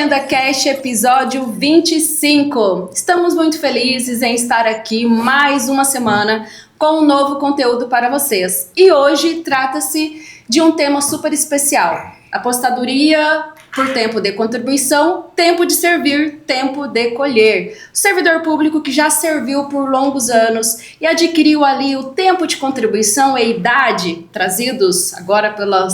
Agenda Cast, episódio 25. Estamos muito felizes em estar aqui mais uma semana com um novo conteúdo para vocês. E hoje trata-se de um tema super especial. Apostadoria por tempo de contribuição, tempo de servir, tempo de colher. O servidor público que já serviu por longos anos e adquiriu ali o tempo de contribuição e idade, trazidos agora pela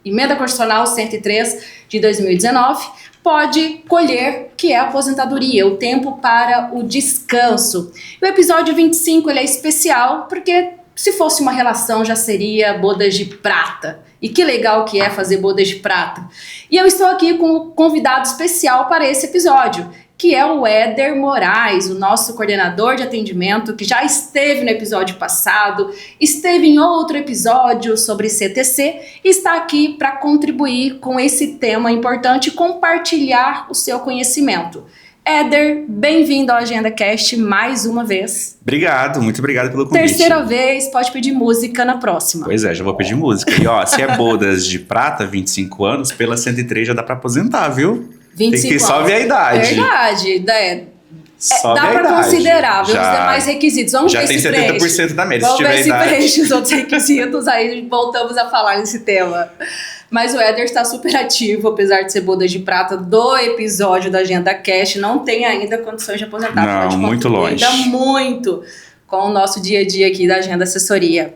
Emenda Constitucional 103 de 2019, pode colher, que é a aposentadoria, o tempo para o descanso. O episódio 25 ele é especial porque se fosse uma relação já seria bodas de prata. E que legal que é fazer bodas de prata. E eu estou aqui com um convidado especial para esse episódio, que é o Éder Moraes, o nosso coordenador de atendimento, que já esteve no episódio passado, esteve em outro episódio sobre CTC e está aqui para contribuir com esse tema importante e compartilhar o seu conhecimento. Éder, bem-vindo ao Agenda Cast mais uma vez. Obrigado, muito obrigado pelo convite. Terceira vez, pode pedir música na próxima. Pois é, já vou pedir música. E ó, se é bodas de prata, 25 anos, pela 103 já dá pra aposentar, viu? 25 Tem que sobe a idade. Verdade, dá pra considerar, viu? Os demais requisitos. Vamos ver se preenche. Já tem 70% da média, Vamos se ver se preenche os outros requisitos, aí voltamos a falar nesse tema. Mas o Éder está super ativo, apesar de ser bodas de prata do episódio da Agenda Cash, não tem ainda condições de aposentar. Não, muito longe. Ainda muito com o nosso dia a dia aqui da Agenda Assessoria.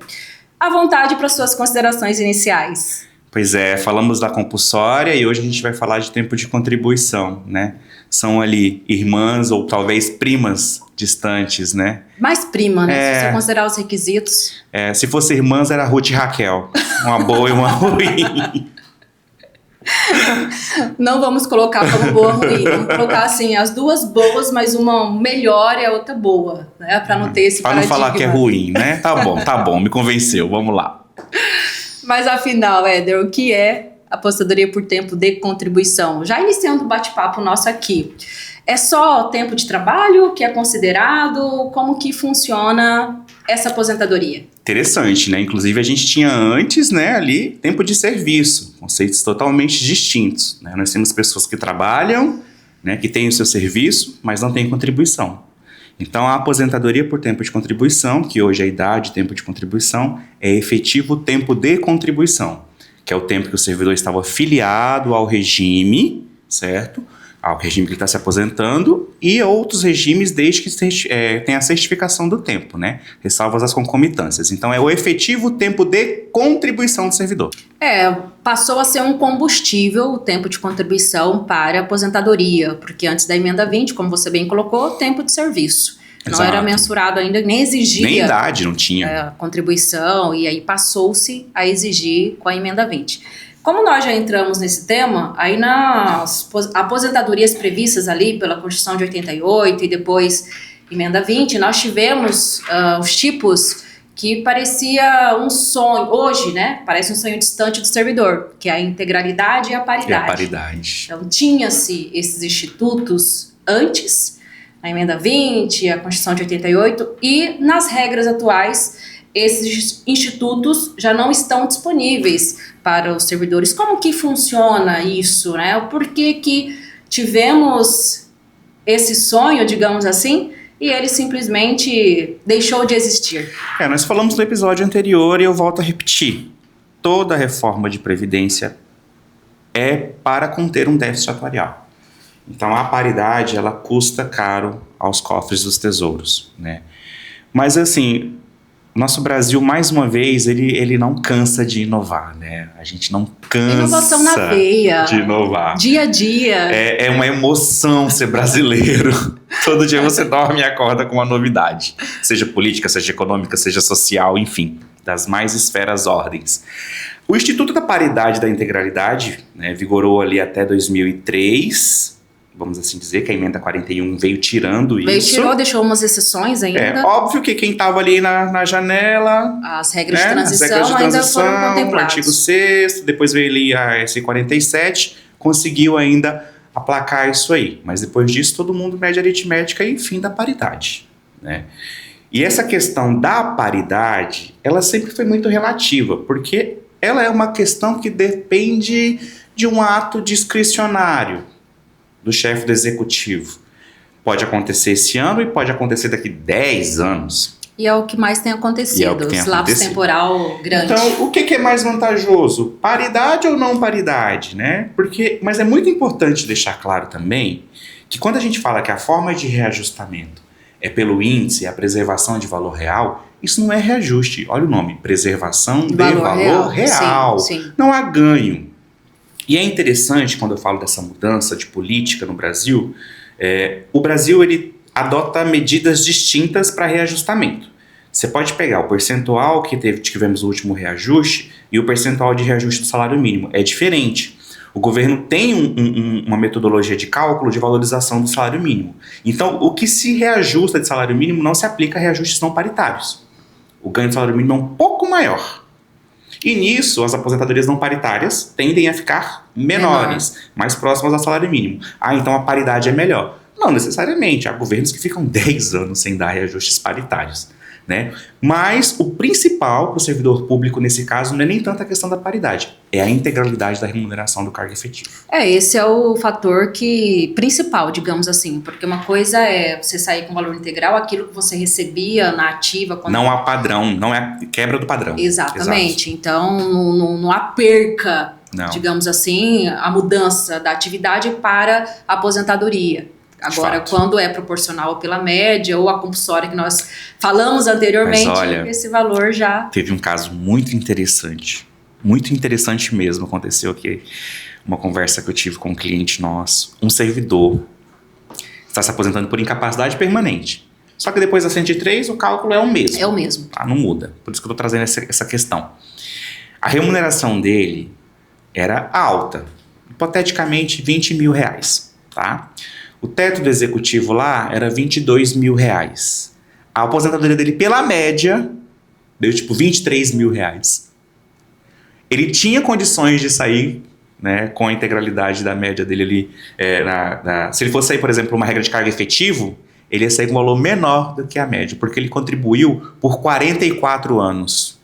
À vontade para suas considerações iniciais. Pois é, falamos da compulsória e hoje a gente vai falar de tempo de contribuição, né? São ali irmãs ou talvez primas distantes, né? Mais prima, né? Se você considerar os requisitos. Se fosse irmãs, era Ruth e Raquel. Uma boa e uma ruim. Não vamos colocar como boa ou ruim. Vamos colocar assim, as duas boas, mas uma melhor e a outra boa, né? Pra não ter esse paradigma. Pra não falar que é ruim, né? Tá bom, me convenceu, vamos lá. Mas afinal, Éder, o que é apostadoria por tempo de contribuição? Já iniciando o bate-papo nosso aqui. É só tempo de trabalho que é considerado? Como que funciona essa aposentadoria? Interessante, né? Inclusive a gente tinha antes, né, ali, tempo de serviço, conceitos totalmente distintos, né? Nós temos pessoas que trabalham, né, que têm o seu serviço, mas não têm contribuição. Então a aposentadoria por tempo de contribuição, que hoje é a idade, tempo de contribuição, é efetivo tempo de contribuição, que é o tempo que o servidor estava filiado ao regime, certo? Ao regime que ele está se aposentando e outros regimes desde que tenha a certificação do tempo, né? Ressalvas as concomitâncias. Então, é o efetivo tempo de contribuição do servidor. Passou a ser um combustível o tempo de contribuição para a aposentadoria, porque antes da emenda 20, como você bem colocou, tempo de serviço. Não era mensurado ainda, nem exigia. Nem idade, não tinha. Contribuição, e aí passou-se a exigir com a emenda 20. Como nós já entramos nesse tema, aí nas aposentadorias previstas ali pela Constituição de 88 e depois emenda 20, nós tivemos os tipos que parecia um sonho, hoje, né, parece um sonho distante do servidor, que é a integralidade e a paridade. Então tinha-se esses institutos antes, a emenda 20, a Constituição de 88, e nas regras atuais esses institutos já não estão disponíveis para os servidores. Como que funciona isso, né? Por que tivemos esse sonho, digamos assim, e ele simplesmente deixou de existir? Nós falamos no episódio anterior e eu volto a repetir. Toda reforma de previdência é para conter um déficit atuarial. Então a paridade, ela custa caro aos cofres dos tesouros, né? Mas assim, nosso Brasil, mais uma vez, ele não cansa de inovar, né? A gente não cansa inovação na veia, de inovar. Dia a dia. É uma emoção ser brasileiro. Todo dia você dorme e acorda com uma novidade. Seja política, seja econômica, seja social, enfim, das mais esferas ordens. O Instituto da Paridade e da Integralidade, né, vigorou ali até 2003, vamos assim dizer, que a emenda 41 veio tirando isso. Deixou umas exceções ainda. Óbvio que quem estava ali na janela... As regras de transição ainda foram contempladas. O artigo 6º, depois veio ali a S47, conseguiu ainda aplacar isso aí. Mas depois disso, todo mundo mede aritmética e fim da paridade, né? E essa questão da paridade, ela sempre foi muito relativa, porque ela é uma questão que depende de um ato discricionário. do chefe do executivo pode acontecer esse ano e pode acontecer daqui 10 anos. E é o que mais tem acontecido, os lapsos temporal grande. Então, o que é mais vantajoso? Paridade ou não paridade, né? Mas é muito importante deixar claro também que quando a gente fala que a forma de reajustamento é pelo índice, a preservação de valor real, isso não é reajuste. Olha o nome, preservação de valor real. Sim, sim. Não há ganho. E é interessante, quando eu falo dessa mudança de política no Brasil, o Brasil ele adota medidas distintas para reajustamento. Você pode pegar o percentual que tivemos no último reajuste e o percentual de reajuste do salário mínimo. É diferente. O governo tem uma metodologia de cálculo de valorização do salário mínimo. Então, o que se reajusta de salário mínimo não se aplica a reajustes não paritários. O ganho do salário mínimo é um pouco maior. E nisso, as aposentadorias não paritárias tendem a ficar menores, mais próximas ao salário mínimo. Então a paridade é melhor. Não necessariamente. Há governos que ficam 10 anos sem dar reajustes paritários, né? Mas o principal para o servidor público nesse caso não é nem tanto a questão da paridade, é a integralidade da remuneração do cargo efetivo. Esse é o fator principal, digamos assim, porque uma coisa é você sair com valor integral, aquilo que você recebia na ativa. Não há padrão, não é quebra do padrão. Exatamente. Exato. Então não há perca, digamos assim, a mudança da atividade para a aposentadoria. Agora, quando é proporcional pela média ou a compulsória que nós falamos anteriormente, esse valor já... Teve um caso muito interessante mesmo, aconteceu aqui, uma conversa que eu tive com um cliente nosso, um servidor está se aposentando por incapacidade permanente. Só que depois da 103, o cálculo é o mesmo. É o mesmo. Não muda, por isso que eu estou trazendo essa questão. A remuneração dele era alta, hipoteticamente R$20 mil, tá? O teto do executivo lá era R$22 mil. A aposentadoria dele, pela média, deu tipo R$23 mil. Ele tinha condições de sair, né, com a integralidade da média dele ali. Se ele fosse sair, por exemplo, uma regra de cargo efetivo, ele ia sair com um valor menor do que a média, porque ele contribuiu por 44 anos.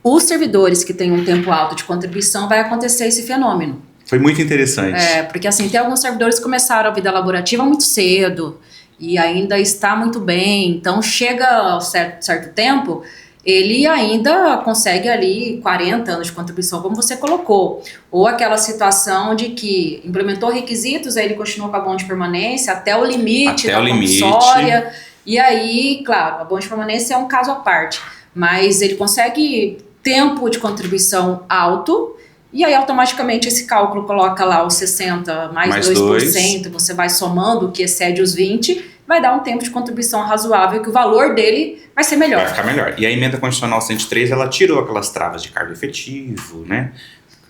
Os servidores que têm um tempo alto de contribuição, vai acontecer esse fenômeno. Foi muito interessante. Porque assim, tem alguns servidores que começaram a vida laborativa muito cedo e ainda está muito bem. Então, chega a certo tempo, ele ainda consegue ali 40 anos de contribuição, como você colocou. Ou aquela situação de que implementou requisitos, aí ele continuou com a bônus de permanência até o limite da compulsória. E aí, claro, a bônus de permanência é um caso à parte. Mas ele consegue tempo de contribuição alto. E aí, automaticamente, esse cálculo coloca lá os 60 mais 2%, você vai somando o que excede os 20%, vai dar um tempo de contribuição razoável, que o valor dele vai ser melhor. Vai ficar melhor. E a emenda constitucional 103, ela tirou aquelas travas de cargo efetivo, né?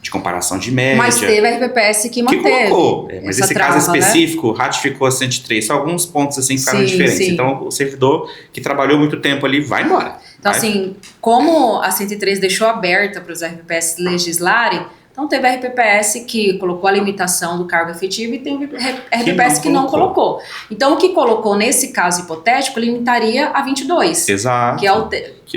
De comparação de média. Mas teve a RPPS que manteve. Colocou. Mas esse caso específico, ratificou a 103. Só alguns pontos assim ficaram diferentes. Sim. Então, o servidor que trabalhou muito tempo ali vai embora. Então, assim, como a 103 deixou aberta para os RPPS legislarem, então teve a RPPS que colocou a limitação do cargo efetivo e teve a RPPS que não colocou. Então, o que colocou nesse caso hipotético limitaria a 22. Exato. Que é o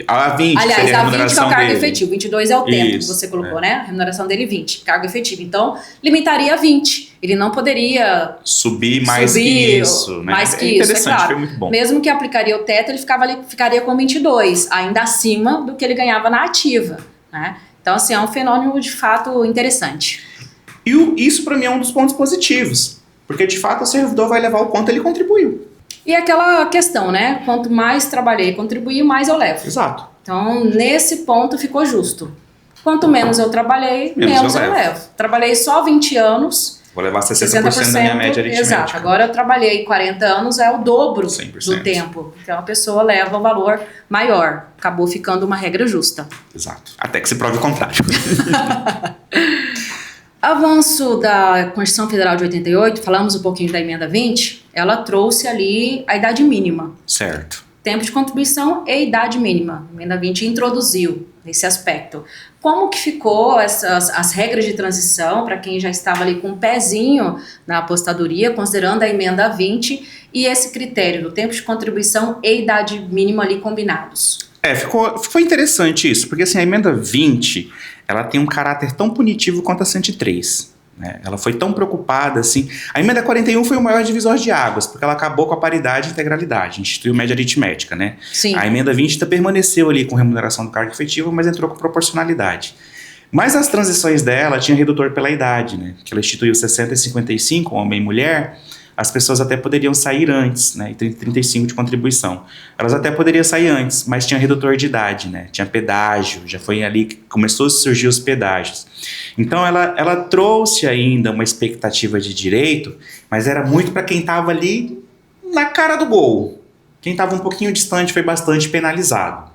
a 20, aliás, a 20 que é o cargo dele. Efetivo, 22 é o tempo que você colocou, né? A remuneração dele 20, cargo efetivo. Então, limitaria a 20. Ele não poderia subir mais que isso, né? Mais que isso, é claro. Foi muito bom. Mesmo que aplicaria o teto, ele ficaria com 22, ainda acima do que ele ganhava na ativa, né? Então, assim, é um fenômeno de fato interessante. E isso, para mim, é um dos pontos positivos. Porque, de fato, o servidor vai levar o quanto ele contribuiu. E aquela questão, né? Quanto mais trabalhei e contribuí, mais eu levo. Exato. Então, nesse ponto, ficou justo. Quanto menos eu trabalhei, menos eu levo. Trabalhei só 20 anos. Vou levar 60% da minha média aritmética. Exato. Agora eu trabalhei 40 anos, é o dobro 100%. Do tempo. Então a pessoa leva um valor maior. Acabou ficando uma regra justa. Exato. Até que se prove o contrário. Avanço da Constituição Federal de 88, falamos um pouquinho da emenda 20, ela trouxe ali a idade mínima. Certo. Tempo de contribuição e idade mínima. A emenda 20 introduziu esse aspecto. Como que ficou as regras de transição para quem já estava ali com um pezinho na apostadoria, considerando a emenda 20 e esse critério do tempo de contribuição e idade mínima ali combinados? Ficou interessante isso, porque assim, a emenda 20, ela tem um caráter tão punitivo quanto a 103. né? Ela foi tão preocupada assim. A emenda 41 foi o maior divisor de águas, porque ela acabou com a paridade e integralidade, instituiu média aritmética, né? Sim. A emenda 20 permaneceu ali com remuneração do cargo efetivo, mas entrou com proporcionalidade. Mas as transições dela tinham redutor pela idade, né? Que ela instituiu 60 e 55, homem e mulher. As pessoas até poderiam sair antes, né? E 35 de contribuição. Elas até poderiam sair antes, mas tinha redutor de idade, né? Tinha pedágio, já foi ali que começou a surgir os pedágios. Então ela trouxe ainda uma expectativa de direito, mas era muito para quem estava ali na cara do gol. Quem estava um pouquinho distante foi bastante penalizado.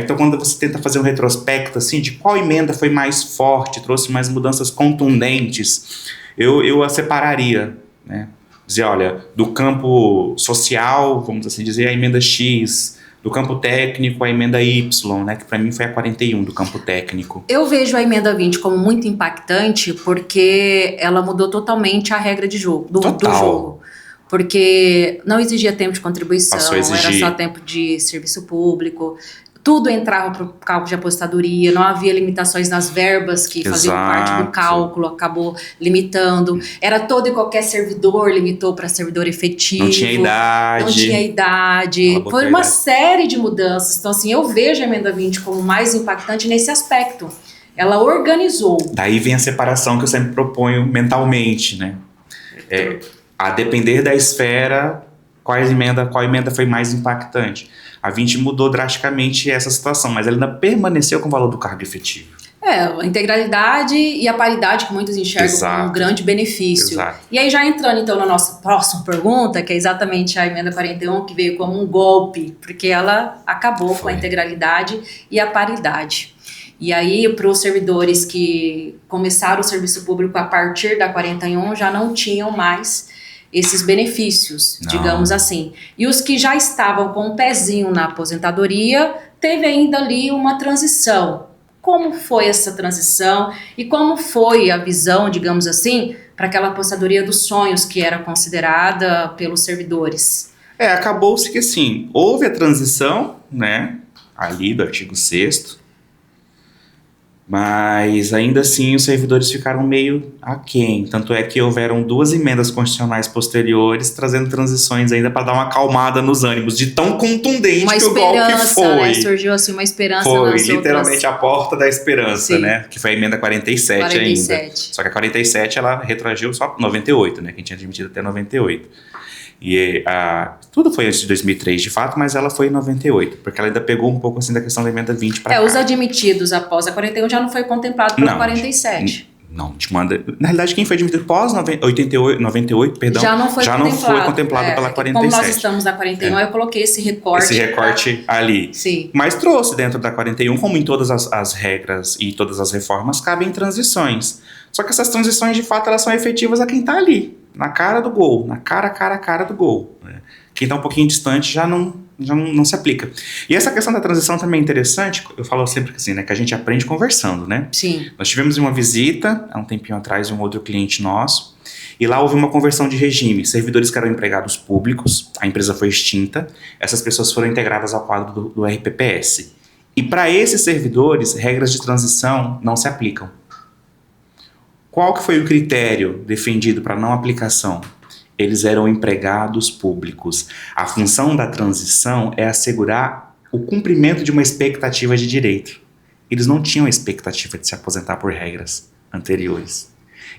Então, quando você tenta fazer um retrospecto assim, de qual emenda foi mais forte, trouxe mais mudanças contundentes, eu a separaria, né? Dizer, olha, do campo social, vamos assim dizer, a emenda X, do campo técnico, a emenda Y, né, que para mim foi a 41 do campo técnico. Eu vejo a emenda 20 como muito impactante porque ela mudou totalmente a regra de jogo, do jogo. Porque não exigia tempo de contribuição, era só tempo de serviço público. Tudo entrava para o cálculo de aposentadoria, não havia limitações nas verbas que faziam parte do cálculo, acabou limitando. Era todo e qualquer servidor, limitou para servidor efetivo. Não tinha idade. Foi uma série de mudanças. Então, assim, eu vejo a emenda 20 como mais impactante nesse aspecto. Ela organizou. Daí vem a separação que eu sempre proponho mentalmente, né? A depender da esfera, qual emenda foi mais impactante. A 20 mudou drasticamente essa situação, mas ela ainda permaneceu com o valor do cargo efetivo. A integralidade e a paridade que muitos enxergam como um grande benefício. Exato. E aí já entrando então na nossa próxima pergunta, que é exatamente a emenda 41, que veio como um golpe, porque ela acabou com a integralidade e a paridade. E aí, para os servidores que começaram o serviço público a partir da 41, já não tinham mais esses benefícios, digamos assim. E os que já estavam com um pezinho na aposentadoria, teve ainda ali uma transição. Como foi essa transição e como foi a visão, digamos assim, para aquela aposentadoria dos sonhos que era considerada pelos servidores? Acabou-se que assim, houve a transição, né, ali do artigo 6º, mas ainda assim os servidores ficaram meio aquém. Tanto é que houveram 2 emendas constitucionais posteriores trazendo transições ainda para dar uma acalmada nos ânimos, de tão contundente que o golpe foi. Né? Surgiu assim uma esperança. Foi literalmente a porta da esperança, né? Que foi a emenda 47 ainda. Só que a 47 ela retroagiu só 98, né? Quem tinha admitido até 98. E tudo foi antes de 2003, de fato, mas ela foi em 98, porque ela ainda pegou um pouco assim da questão da emenda 20 para cá. Os admitidos após a 41 já não foi contemplado pela 47. Na realidade, quem foi admitido pós 98, perdão, já não foi contemplado pela 47. Como nós estamos na 41, eu coloquei esse recorte. Ali. Sim. Mas trouxe dentro da 41, como em todas as regras e todas as reformas, cabem transições. Só que essas transições, de fato, elas são efetivas a quem está ali, na cara do gol, na cara do gol. Né? Quem está um pouquinho distante já não se aplica. E essa questão da transição também é interessante, eu falo sempre que assim, né, que a gente aprende conversando, né? Sim. Nós tivemos uma visita, há um tempinho atrás, de um outro cliente nosso, e lá houve uma conversão de regime. Servidores que eram empregados públicos, a empresa foi extinta, essas pessoas foram integradas ao quadro do RPPS. E para esses servidores, regras de transição não se aplicam. Qual que foi o critério defendido para não aplicação? Eles eram empregados públicos. A função da transição é assegurar o cumprimento de uma expectativa de direito. Eles não tinham a expectativa de se aposentar por regras anteriores.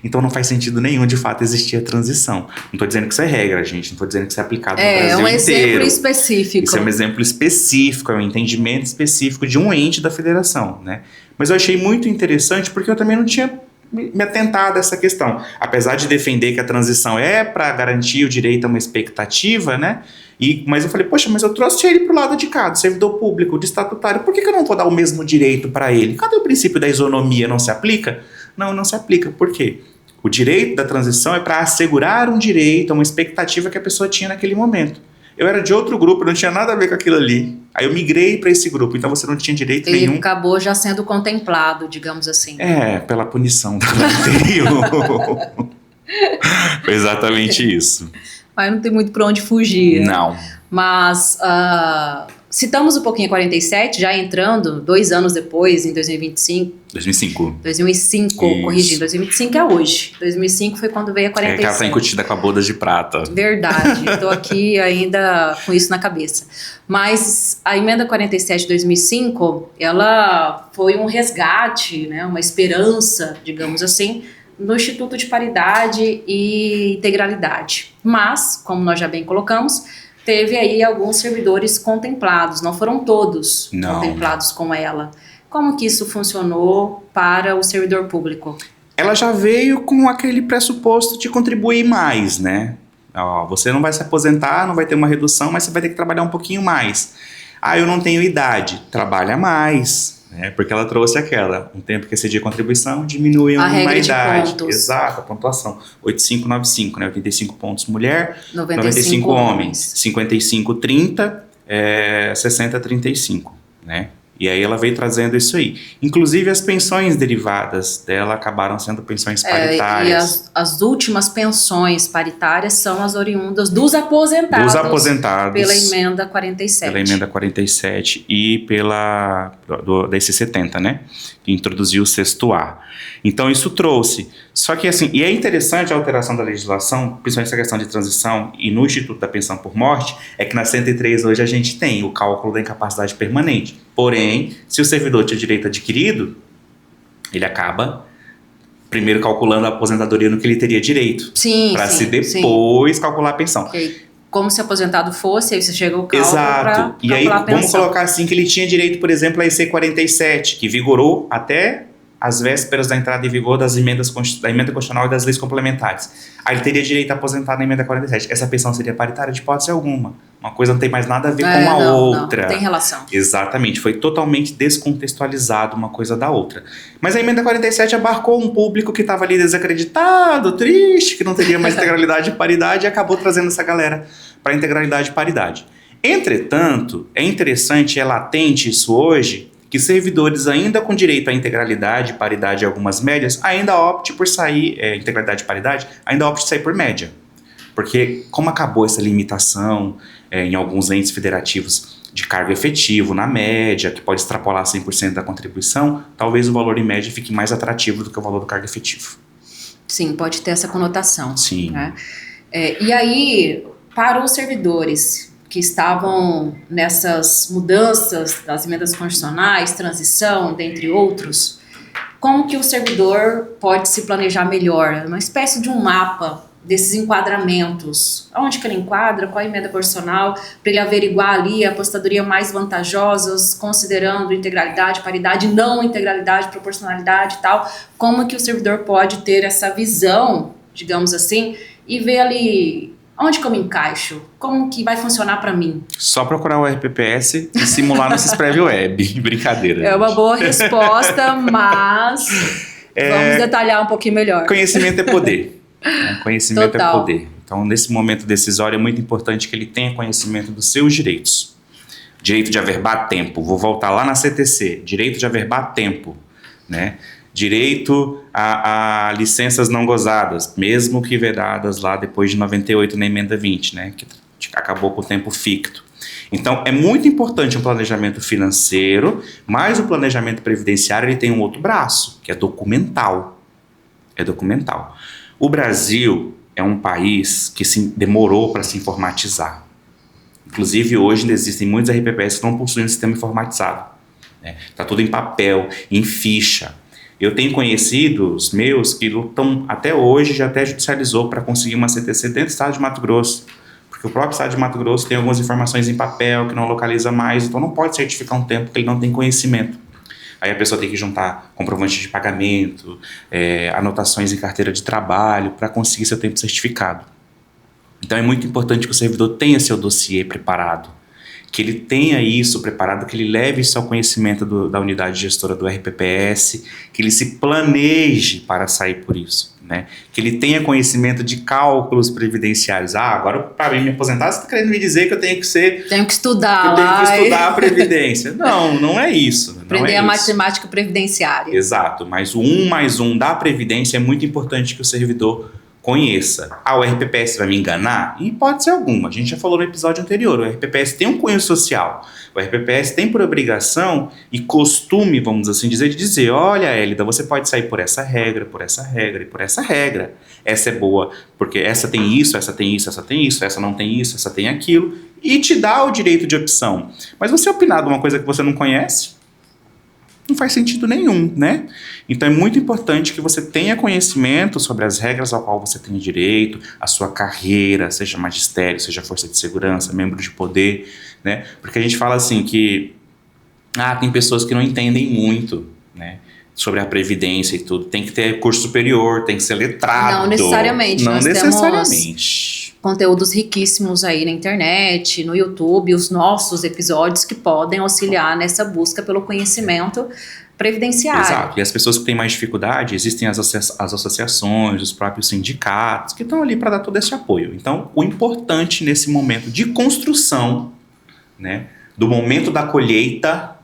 Então não faz sentido nenhum, de fato, existir a transição. Não estou dizendo que isso é regra, gente. Não estou dizendo que isso é aplicado no Brasil inteiro. É um exemplo específico. Isso é um exemplo específico, é um entendimento específico de um ente da federação, né? Mas eu achei muito interessante porque eu também não tinha me atentado a essa questão. Apesar de defender que a transição é para garantir o direito a uma expectativa, né? Mas eu falei, poxa, mas eu trouxe ele para o lado de cá, do servidor público, do estatutário, por que eu não vou dar o mesmo direito para ele? Cadê o princípio da isonomia? Não se aplica? Não se aplica. Por quê? O direito da transição é para assegurar um direito, uma expectativa que a pessoa tinha naquele momento. Eu era de outro grupo, não tinha nada a ver com aquilo ali. Aí eu migrei para esse grupo, então você não tinha direito nenhum. Ele acabou já sendo contemplado, digamos assim. Pela punição da anterior. Foi exatamente isso. Mas não tem muito para onde fugir. Não. Mas citamos um pouquinho a 47, já entrando 2 anos depois, em 2025. 2005, Isso. corrigindo, 2025 é hoje. 2005 foi quando veio a 47. É que ela tá incutida com a boda de prata. Verdade, tô aqui ainda com isso na cabeça. Mas a emenda 47 de 2005, ela foi um resgate, né, uma esperança, digamos assim, no Instituto de Paridade e Integralidade. Mas, como nós já bem colocamos, teve aí alguns servidores contemplados, não foram todos contemplados com ela. Como que isso funcionou para o servidor público? Ela já veio com aquele pressuposto de contribuir mais, né? Ó, você não vai se aposentar, não vai ter uma redução, mas você vai ter que trabalhar um pouquinho mais. Ah, eu não tenho idade, trabalha mais, né? Porque ela trouxe um tempo que excedia contribuição, diminui a uma regra idade. de pontos. Exato, a pontuação. 8595, né? 85 pontos mulher, 95 homens. 55-30, 60-35, né? E aí ela veio trazendo isso aí. Inclusive as pensões derivadas dela acabaram sendo pensões paritárias. E as últimas pensões paritárias são as oriundas dos aposentados. Dos aposentados. Pela emenda 47. Pela emenda 47 e pela da IC70, né? Que introduziu o 6º. Então isso trouxe. Só que assim, e é interessante a alteração da legislação, principalmente essa questão de transição, e no Instituto da Pensão por Morte, é que na 103 hoje a gente tem o cálculo da incapacidade permanente. Porém, se o servidor tinha direito adquirido, ele acaba primeiro calculando a aposentadoria no que ele teria direito. Sim, para se depois calcular a pensão. Okay. Como se aposentado fosse, aí você chega ao cálculo. Exato. E aí, vamos colocar assim que ele tinha direito, por exemplo, a IC47, que vigorou até as vésperas da entrada em vigor da emenda constitucional e das leis complementares. Aí ele teria direito a aposentar na emenda 47. Essa pensão seria paritária de hipótese alguma. Uma coisa não tem mais nada a ver com a outra. Não tem relação. Exatamente. Foi totalmente descontextualizado uma coisa da outra. Mas a emenda 47 abarcou um público que estava ali desacreditado, triste, que não teria mais integralidade e paridade, e acabou trazendo essa galera para integralidade e paridade. Entretanto, é interessante, é latente isso hoje, que servidores ainda com direito à integralidade, paridade e algumas médias, ainda opte por sair, integralidade e paridade, ainda opte por sair por média. Porque como acabou essa limitação em alguns entes federativos de cargo efetivo na média, que pode extrapolar 100% da contribuição, talvez o valor em média fique mais atrativo do que o valor do cargo efetivo. Sim, pode ter essa conotação. Sim. Né? E aí, para os servidores que estavam nessas mudanças das emendas constitucionais, transição, dentre outros, como que o servidor pode se planejar melhor? Uma espécie de um mapa desses enquadramentos. Onde que ele enquadra, qual a emenda constitucional, para ele averiguar ali a apostadoria mais vantajosas, considerando integralidade, paridade, não integralidade, proporcionalidade e tal. Como que o servidor pode ter essa visão, digamos assim, e ver ali onde que eu me encaixo? Como que vai funcionar para mim? Só procurar o RPPS e simular no Sisprev Web. Brincadeira. É uma boa resposta, mas vamos detalhar um pouquinho melhor. Conhecimento é poder. Conhecimento Total. é poder. Então, nesse momento decisório, é muito importante que ele tenha conhecimento dos seus direitos. Direito de averbar tempo. Vou voltar lá na CTC. Direito de averbar tempo, né? Direito a licenças não gozadas, mesmo que vedadas lá depois de 98 na emenda 20, né, que acabou com o tempo ficto. Então, é muito importante um planejamento financeiro, mas o planejamento previdenciário ele tem um outro braço, que é documental. É documental. O Brasil é um país que demorou para se informatizar. Inclusive, hoje ainda existem muitos RPPS que não possuem um sistema informatizado. Está tudo em papel, em ficha. Eu tenho conhecidos meus que lutam até hoje, já até judicializou para conseguir uma CTC dentro do estado de Mato Grosso. Porque o próprio estado de Mato Grosso tem algumas informações em papel que não localiza mais, então não pode certificar um tempo que ele não tem conhecimento. Aí a pessoa tem que juntar comprovante de pagamento, anotações em carteira de trabalho para conseguir seu tempo certificado. Então é muito importante que o servidor tenha seu dossiê preparado, que ele tenha isso preparado, que ele leve isso ao conhecimento da unidade gestora do RPPS, que ele se planeje para sair por isso, né? Que ele tenha conhecimento de cálculos previdenciários. Agora para mim me aposentar, você está querendo me dizer que eu tenho que ser... Tenho que estudar. Eu tenho que estudar a previdência. Não é isso. Aprender a matemática previdenciária. Exato, mas o 1 mais 1 da previdência é muito importante que o servidor conheça. O RPPS vai me enganar? Em hipótese alguma. A gente já falou no episódio anterior. O RPPS tem um cunho social. O RPPS tem por obrigação e costume, vamos assim dizer, de dizer: olha, Hélida, você pode sair por essa regra, por essa regra e por essa regra. Essa é boa porque essa tem isso, essa tem isso, essa tem isso, essa não tem isso, essa tem aquilo. E te dá o direito de opção. Mas você opinar de uma coisa que você não conhece, não faz sentido nenhum, né? Então é muito importante que você tenha conhecimento sobre as regras ao qual você tem direito, a sua carreira, seja magistério, seja força de segurança, membro de poder, né? Porque a gente fala assim que tem pessoas que não entendem muito, né, sobre a previdência e tudo. Tem que ter curso superior, tem que ser letrado. Não necessariamente. Não Nós necessariamente. Temos conteúdos riquíssimos aí na internet, no YouTube, os nossos episódios que podem auxiliar nessa busca pelo conhecimento previdenciário. Exato. E as pessoas que têm mais dificuldade, existem as associações, os próprios sindicatos, que estão ali para dar todo esse apoio. Então, o importante nesse momento de construção, né, do momento da colheita,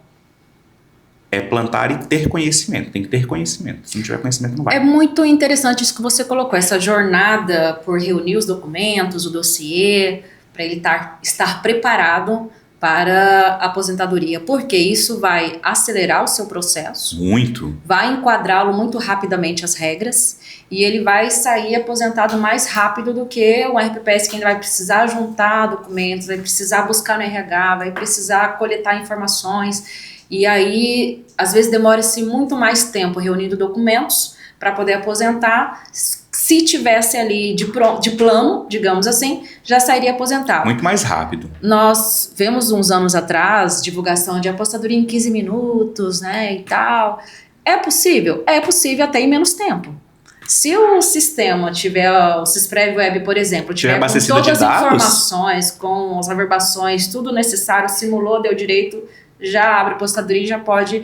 é plantar e ter conhecimento. Tem que ter conhecimento. Se não tiver conhecimento, não vai. É muito interessante isso que você colocou, essa jornada por reunir os documentos, o dossiê, para ele estar preparado para a aposentadoria, porque isso vai acelerar o seu processo. Muito. Vai enquadrá-lo muito rapidamente as regras e ele vai sair aposentado mais rápido do que o RPPS, que ainda vai precisar juntar documentos, vai precisar buscar no RH, vai precisar coletar informações. E aí, às vezes, demora-se muito mais tempo reunindo documentos para poder aposentar. Se tivesse ali de plano, digamos assim, já sairia aposentado. Muito mais rápido. Nós vemos uns anos atrás divulgação de aposentadoria em 15 minutos, né, e tal. É possível? É possível até em menos tempo. Se o sistema tiver, o Sisprev Web, por exemplo, tiver com todas as informações, com as averbações, tudo necessário, simulou, deu direito, já abre a aposentadoria e já pode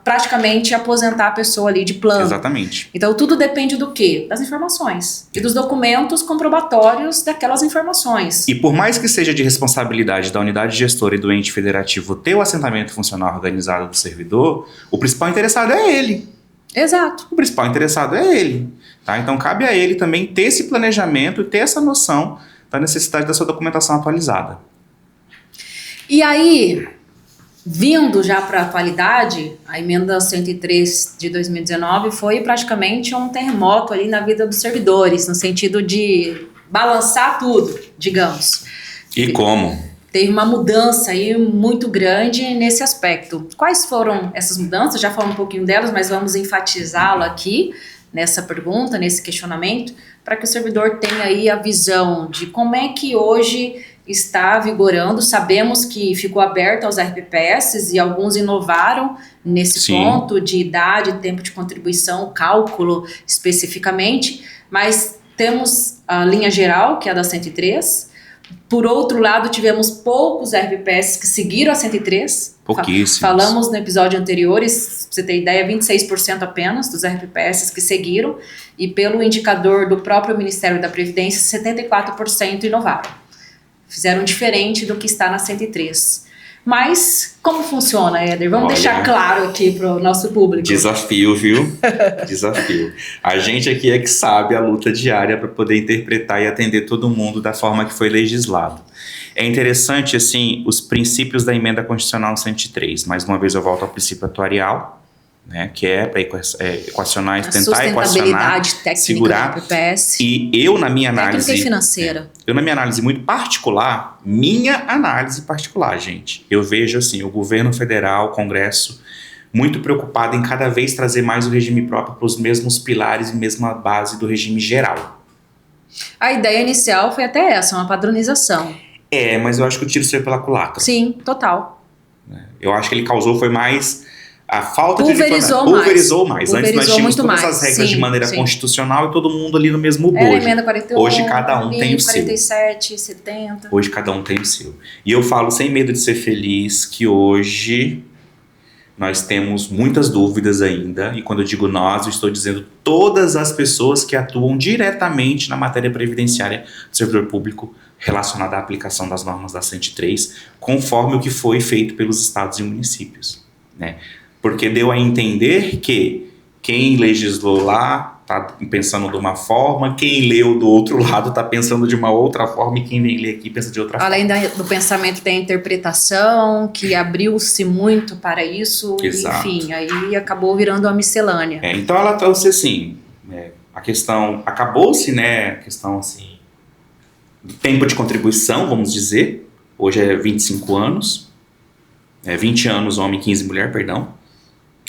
praticamente aposentar a pessoa ali de plano. Exatamente. Então tudo depende do quê? Das informações e dos documentos comprobatórios daquelas informações. E por mais que seja de responsabilidade da unidade gestora e do ente federativo ter o assentamento funcional organizado do servidor, o principal interessado é ele. Exato. O principal interessado é ele. Tá? Então cabe a ele também ter esse planejamento e ter essa noção da necessidade da sua documentação atualizada. E aí, vindo já para a atualidade, a emenda 103 de 2019 foi praticamente um terremoto ali na vida dos servidores, no sentido de balançar tudo, digamos. E como? Teve uma mudança aí muito grande nesse aspecto. Quais foram essas mudanças? Já falamos um pouquinho delas, mas vamos enfatizá-lo aqui nessa pergunta, nesse questionamento, para que o servidor tenha aí a visão de como é que hoje está vigorando. Sabemos que ficou aberto aos RPPS e alguns inovaram nesse ponto de idade, tempo de contribuição, cálculo especificamente, mas temos a linha geral, que é a da 103. Por outro lado, tivemos poucos RPPS que seguiram a 103. Pouquíssimos. Falamos no episódio anterior, pra você ter ideia, 26% apenas dos RPPS que seguiram, e pelo indicador do próprio Ministério da Previdência, 74% inovaram. Fizeram diferente do que está na 103. Mas como funciona, Éder? Vamos deixar claro aqui para o nosso público. Desafio, viu? Desafio. A gente aqui é que sabe a luta diária para poder interpretar e atender todo mundo da forma que foi legislado. É interessante, assim, os princípios da emenda constitucional 103. Mais uma vez eu volto ao princípio atuarial, né, que é para equacionar, tentar equacionar, segurar. Do RPPS. E eu, na minha análise... Técnica e financeira. Eu, na minha análise muito particular, minha análise particular, gente, eu vejo, assim, o governo federal, o Congresso, muito preocupado em cada vez trazer mais o regime próprio para os mesmos pilares e mesma base do regime geral. A ideia inicial foi até essa, uma padronização. Mas eu acho que o tiro saiu pela culatra. Sim, total. Eu acho que ele causou foi mais a falta pulverizou mais. Antes nós tínhamos todas as regras de maneira constitucional e todo mundo ali no mesmo bojo. Emenda 41, hoje cada um tem o 47, 70. Hoje cada um tem o seu. E eu falo sem medo de ser feliz que hoje nós temos muitas dúvidas ainda. E quando eu digo nós, eu estou dizendo todas as pessoas que atuam diretamente na matéria previdenciária do servidor público relacionada à aplicação das normas da 103, conforme o que foi feito pelos estados e municípios, né? Porque deu a entender que quem legislou lá tá pensando de uma forma, quem leu do outro lado tá pensando de uma outra forma e quem vem ler aqui pensa de outra forma. Além do pensamento tem a interpretação, que abriu-se muito para isso, Exato. enfim, aí acabou virando uma miscelânea. Então ela trouxe assim, a questão, acabou-se, né, a questão assim, do tempo de contribuição, vamos dizer, hoje é 25 anos, 20 anos homem, 15 mulher, perdão,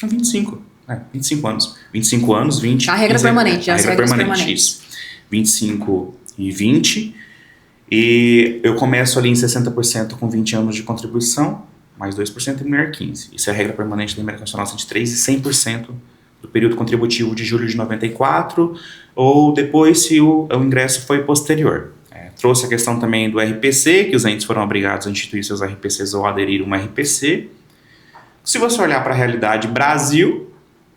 25 anos. 25 anos, 20... A regra 15, permanente, a as regra regras permanente, permanentes. isso. 25 e 20. E eu começo ali em 60% com 20 anos de contribuição, mais 2% e mulher 15. Isso é a regra permanente da Emenda Constitucional 103 e 100% do período contributivo de julho de 94, ou depois se o ingresso foi posterior. Trouxe a questão também do RPC, que os entes foram obrigados a instituir seus RPCs ou aderir a um RPC. Se você olhar para a realidade Brasil,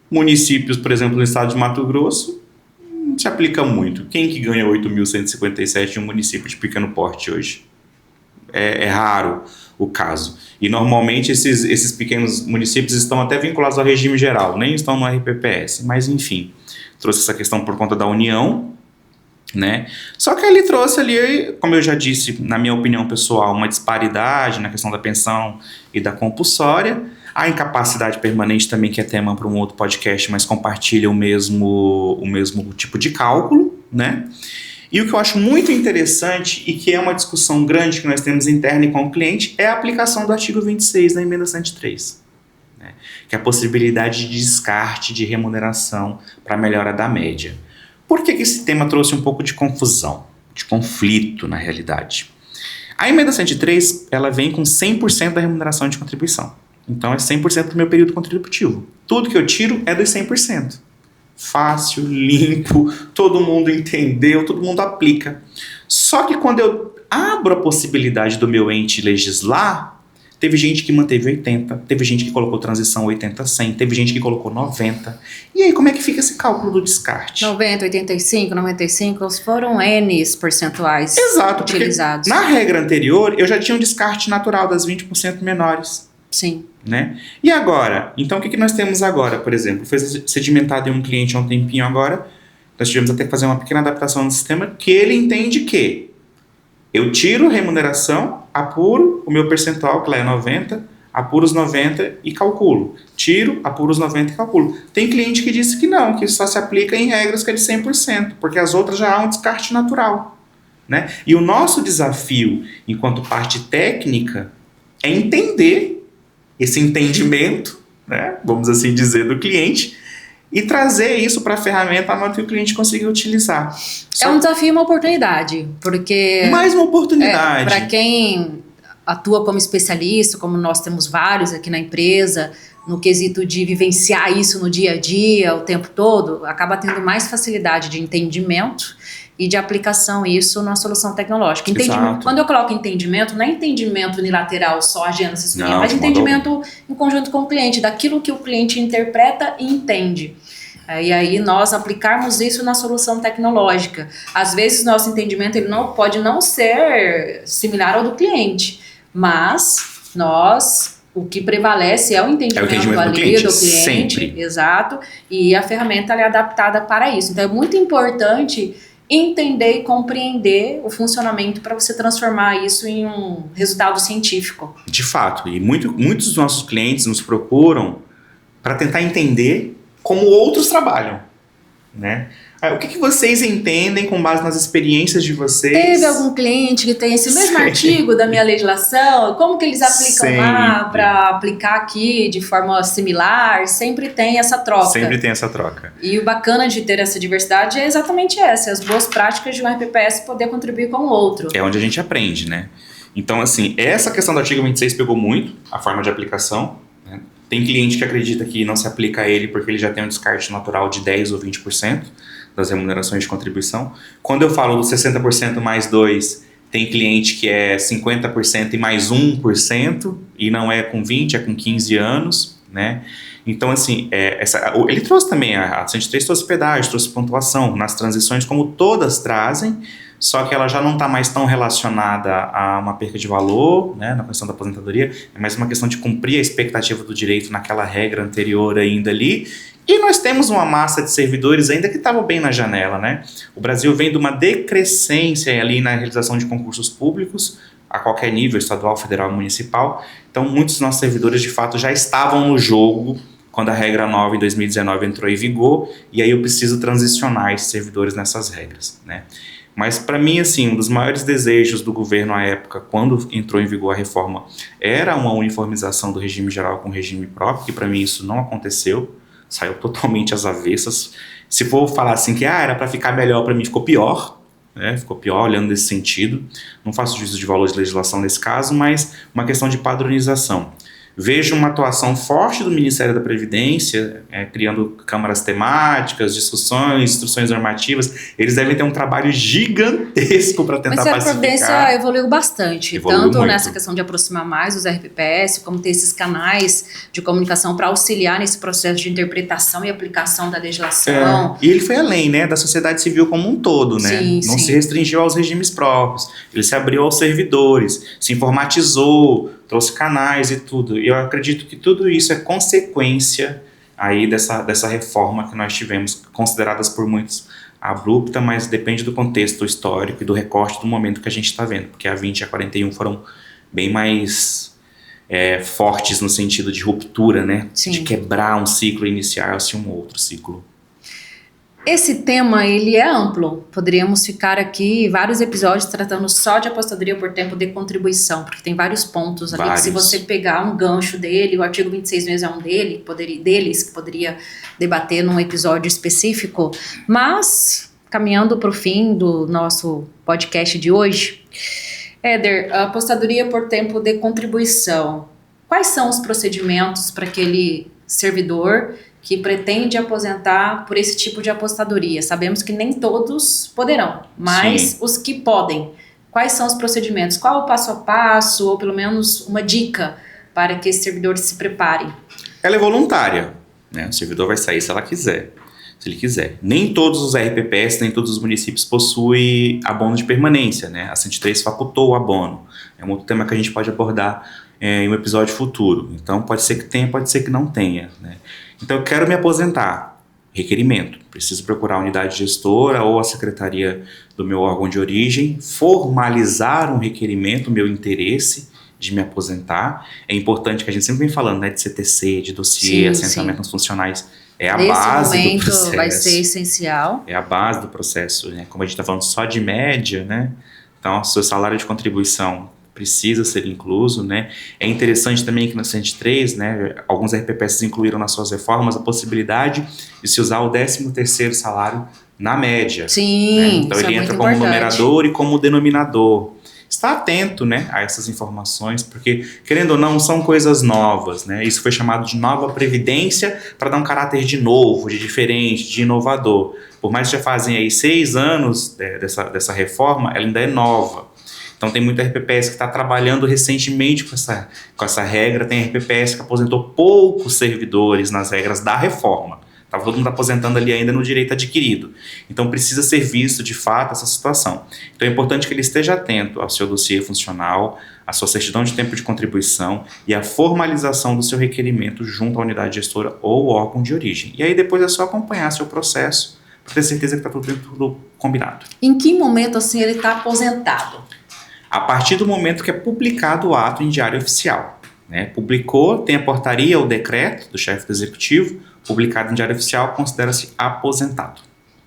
municípios, por exemplo, no estado de Mato Grosso, não se aplica muito. Quem que ganha 8.157 em um município de pequeno porte hoje? É raro o caso. E normalmente esses pequenos municípios estão até vinculados ao regime geral, nem estão no RPPS, mas enfim, trouxe essa questão por conta da União, né? Só que ele trouxe ali, como eu já disse, na minha opinião pessoal, uma disparidade na questão da pensão e da compulsória, a incapacidade permanente também, que é tema para um outro podcast, mas compartilha o mesmo tipo de cálculo, né? E o que eu acho muito interessante e que é uma discussão grande que nós temos interna e com o cliente é a aplicação do artigo 26 da Emenda 103, né? Que é a possibilidade de descarte de remuneração para melhora da média. Por que esse tema trouxe um pouco de confusão, de conflito na realidade? A Emenda 103, ela vem com 100% da remuneração de contribuição. Então é 100% do meu período contributivo. Tudo que eu tiro é dos 100%. Fácil, limpo, todo mundo entendeu, todo mundo aplica. Só que quando eu abro a possibilidade do meu ente legislar, teve gente que manteve 80, teve gente que colocou transição 80-100, teve gente que colocou 90. E aí, como é que fica esse cálculo do descarte? 90, 85, 95, foram N's percentuais utilizados. Na regra anterior, eu já tinha um descarte natural das 20% menores. Sim. Né? E agora? Então, o que nós temos agora, por exemplo? Foi sedimentado em um cliente há um tempinho agora, nós tivemos até que fazer uma pequena adaptação no sistema, que ele entende que eu tiro remuneração, apuro o meu percentual, que lá é 90, apuro os 90 e calculo. Tiro, apuro os 90 e calculo. Tem cliente que disse que não, que só se aplica em regras que é de 100%, porque as outras já há um descarte natural. Né? E o nosso desafio, enquanto parte técnica, é entender esse entendimento, né, vamos assim dizer, do cliente e trazer isso para a ferramenta para que o cliente consiga utilizar. É um desafio e uma oportunidade, porque... Mais uma oportunidade. Para quem atua como especialista, como nós temos vários aqui na empresa, no quesito de vivenciar isso no dia a dia, o tempo todo, acaba tendo mais facilidade de entendimento e de aplicação isso na solução tecnológica. Quando eu coloco entendimento, não é entendimento unilateral só a Gênesis, mas entendimento em conjunto com o cliente, daquilo que o cliente interpreta e entende. E aí nós aplicarmos isso na solução tecnológica. Às vezes nosso entendimento ele pode não ser similar ao do cliente, mas o que prevalece é o entendimento ali do cliente, sempre. Exato, e a ferramenta é adaptada para isso. Então é muito importante entender e compreender o funcionamento para você transformar isso em um resultado científico. De fato, e muitos dos nossos clientes nos procuram para tentar entender como outros trabalham, né? O que vocês entendem com base nas experiências de vocês? Teve algum cliente que tem esse mesmo artigo da minha legislação? Como que eles aplicam lá para aplicar aqui de forma similar? Sempre tem essa troca. Sempre tem essa troca. E o bacana de ter essa diversidade é exatamente essa, as boas práticas de um RPPS poder contribuir com o outro. É onde a gente aprende, né? Então, assim, essa questão do artigo 26 pegou muito, a forma de aplicação, né? Tem cliente que acredita que não se aplica a ele porque ele já tem um descarte natural de 10% ou 20% das remunerações de contribuição. Quando eu falo 60% mais 2%, tem cliente que é 50% e mais 1%, e não é com 20, é com 15 anos, né? Então, assim, ele trouxe também, a 103 trouxe pedágio, trouxe pontuação nas transições, como todas trazem, só que ela já não está mais tão relacionada a uma perca de valor, né, na questão da aposentadoria, é mais uma questão de cumprir a expectativa do direito naquela regra anterior ainda ali. E nós temos uma massa de servidores ainda que estava bem na janela, né? O Brasil vem de uma decrescência ali na realização de concursos públicos, a qualquer nível, estadual, federal, municipal. Então, muitos dos nossos servidores, de fato, já estavam no jogo quando a regra nova, em 2019, entrou em vigor, e aí eu preciso transicionar esses servidores nessas regras, né? Mas, para mim, assim, um dos maiores desejos do governo à época, quando entrou em vigor a reforma, era uma uniformização do regime geral com o regime próprio, que para mim isso não aconteceu, saiu totalmente às avessas. Se for falar assim que era para ficar melhor, para mim ficou pior, né? Ficou pior olhando nesse sentido. Não faço juízo de valor de legislação nesse caso, mas uma questão de padronização. Vejo uma atuação forte do Ministério da Previdência, criando câmaras temáticas, discussões, instruções normativas. Eles devem ter um trabalho gigantesco para tentar pacificar. Mas a Previdência evoluiu bastante, tanto muito nessa questão de aproximar mais os RPPS, como ter esses canais de comunicação para auxiliar nesse processo de interpretação e aplicação da legislação. E ele foi além, né, da sociedade civil como um todo, né? Sim, Não sim. se restringiu aos regimes próprios. Ele se abriu aos servidores, se informatizou, trouxe canais e tudo. E eu acredito que tudo isso é consequência aí dessa reforma que nós tivemos, consideradas por muitos abrupta, mas depende do contexto histórico e do recorte do momento que a gente está vendo, porque a 20 e a 41 foram bem mais fortes no sentido de ruptura, né? Sim. De quebrar um ciclo e iniciar-se um outro ciclo. Esse tema, ele é amplo. Poderíamos ficar aqui vários episódios tratando só de apostadoria por tempo de contribuição, porque tem vários pontos ali que, se você pegar um gancho dele, o artigo 26 mesmo é um deles que poderia debater num episódio específico. Mas, caminhando para o fim do nosso podcast de hoje, Éder, a apostadoria por tempo de contribuição, quais são os procedimentos para aquele servidor que pretende aposentar por esse tipo de apostadoria? Sabemos que nem todos poderão, mas sim, os que podem, quais são os procedimentos? Qual o passo a passo, ou pelo menos uma dica para que esse servidor se prepare? Ela é voluntária, né? O servidor vai sair se ela quiser, se ele quiser. Nem todos os RPPS, nem todos os municípios possuem abono de permanência, né? A 103 facultou o abono. É um outro tema que a gente pode abordar em um episódio futuro. Então pode ser que tenha, pode ser que não tenha, né? Então eu quero me aposentar, requerimento, preciso procurar a unidade gestora ou a secretaria do meu órgão de origem, formalizar um requerimento, meu interesse de me aposentar. É importante, que a gente sempre vem falando, né, de CTC, de dossiê, assentamento nos funcionais, é a base do processo. Vai ser essencial. É a base do processo, né? Como a gente está falando só de média, né? Então, seu salário de contribuição precisa ser incluso, né? É interessante também que no 103, né, alguns RPPS incluíram nas suas reformas a possibilidade de se usar o 13º salário na média. Sim, né? Então ele entra como numerador e como denominador. Está atento, né, a essas informações, porque, querendo ou não, são coisas novas, né? Isso foi chamado de nova previdência para dar um caráter de novo, de diferente, de inovador. Por mais que já fazem aí 6 anos dessa reforma, ela ainda é nova. Então tem muito RPPS que está trabalhando recentemente com essa regra, tem RPPS que aposentou poucos servidores nas regras da reforma. Estava todo mundo aposentando ali ainda no direito adquirido. Então precisa ser visto de fato essa situação. Então é importante que ele esteja atento ao seu dossiê funcional, à sua certidão de tempo de contribuição e à formalização do seu requerimento junto à unidade gestora ou órgão de origem. E aí depois é só acompanhar seu processo para ter certeza que está tudo combinado. Em que momento assim ele está aposentado? A partir do momento que é publicado o ato em diário oficial, né? Publicou, tem a portaria ou decreto do chefe do executivo, publicado em diário oficial, considera-se aposentado.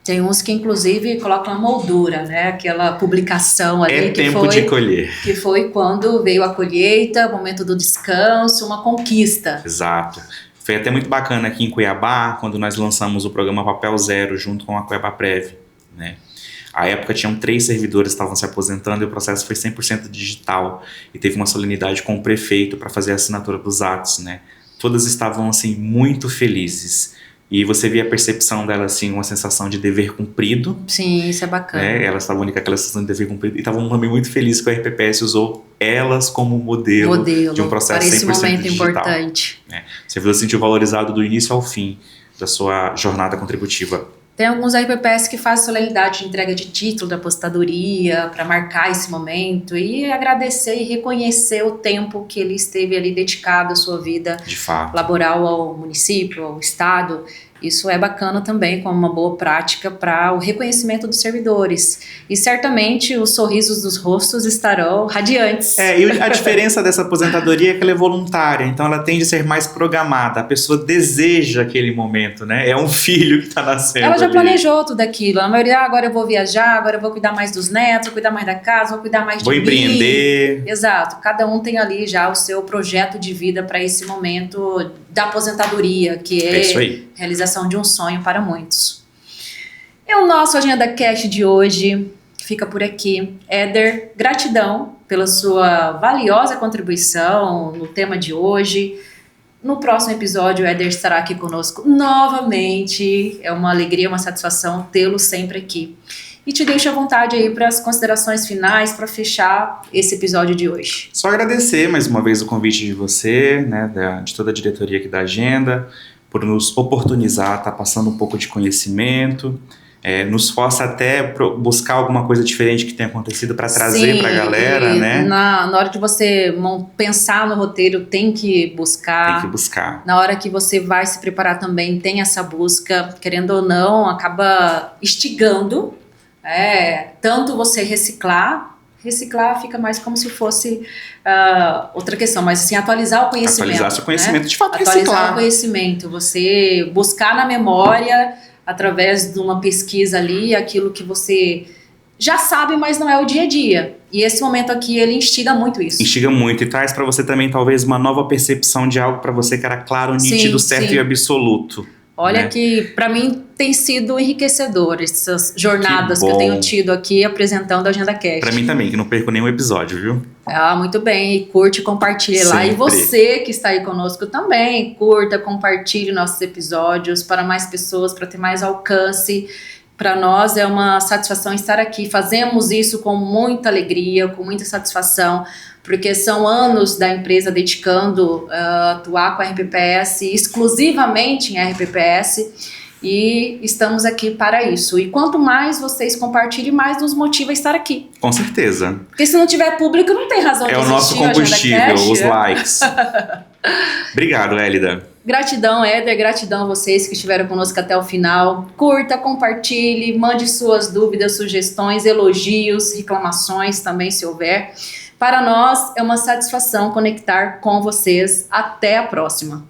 Tem uns que inclusive colocam a moldura, né? Aquela publicação ali é tempo de colher. Que foi quando veio a colheita, o momento do descanso, uma conquista. Exato. Foi até muito bacana aqui em Cuiabá, quando nós lançamos o programa Papel Zero junto com a Cuiabá Prev, né? À época tinham 3 servidores que estavam se aposentando e o processo foi 100% digital e teve uma solenidade com o prefeito para fazer a assinatura dos atos, né? Todas estavam assim muito felizes e você via a percepção dela assim, uma sensação de dever cumprido. Sim, isso é bacana. Né? Elas estavam com aquela sensação de dever cumprido e estavam também muito felizes que o RPPS usou elas como modelo de um processo 100% digital. Para esse momento importante. Né? O servidor se sentiu valorizado do início ao fim da sua jornada contributiva Tem alguns RPPS que fazem solenidade de entrega de título da aposentadoria para marcar esse momento e agradecer e reconhecer o tempo que ele esteve ali dedicado à sua vida De fato. laboral ao município, ao estado. Isso é bacana também, como uma boa prática para o reconhecimento dos servidores. E certamente os sorrisos dos rostos estarão radiantes. E a diferença dessa aposentadoria é que ela é voluntária, então ela tende a ser mais programada. A pessoa deseja aquele momento, né? É um filho que está nascendo. Ela já ali. planejou tudo aquilo. A maioria, agora eu vou viajar, agora eu vou cuidar mais dos netos, vou cuidar mais da casa, vou cuidar mais de Vou mim. empreender. Exato. Cada um tem ali já o seu projeto de vida para esse momento da aposentadoria, que É isso aí. realização de um sonho para muitos. E o nosso Agenda Cast de hoje fica por aqui. Éder, gratidão pela sua valiosa contribuição no tema de hoje. No próximo episódio, o Éder estará aqui conosco novamente. É uma alegria, uma satisfação tê-lo sempre aqui. E te deixo à vontade aí para as considerações finais, para fechar esse episódio de hoje. Só agradecer mais uma vez o convite de você, né, de toda a diretoria aqui da Agenda, por nos oportunizar, tá passando um pouco de conhecimento, nos força até buscar alguma coisa diferente que tenha acontecido para trazer para a galera, né? Na hora de você pensar no roteiro, tem que buscar. Tem que buscar. Na hora que você vai se preparar também, tem essa busca, querendo ou não, acaba instigando, tanto você reciclar fica mais como se fosse outra questão, mas assim, atualizar o conhecimento. Atualizar seu conhecimento, né? de fato, atualizar reciclar. o conhecimento, você buscar na memória, através de uma pesquisa ali, aquilo que você já sabe, mas não é o dia a dia. E esse momento aqui, ele instiga muito isso. Instiga muito e traz para você também, talvez, uma nova percepção de algo para você que era claro, nítido, certo e absoluto. Olha, né? que para mim tem sido enriquecedor essas jornadas que eu tenho tido aqui apresentando a Agenda Cast. Para mim também, que não perco nenhum episódio, viu? Muito bem, e curte, compartilhe lá. E você que está aí conosco também, curta, compartilhe nossos episódios para mais pessoas, para ter mais alcance. Para nós é uma satisfação estar aqui. Fazemos isso com muita alegria, com muita satisfação, porque são anos da empresa dedicando a atuar com a RPPS, exclusivamente em RPPS, e estamos aqui para isso. E quanto mais vocês compartilhem, mais nos motiva a estar aqui. Com certeza. Porque se não tiver público, não tem razão de existir. É o nosso combustível, os likes. Obrigado, Hélida. Gratidão, Éder, gratidão a vocês que estiveram conosco até o final. Curta, compartilhe, mande suas dúvidas, sugestões, elogios, reclamações também, se houver. Para nós é uma satisfação conectar com vocês. Até a próxima.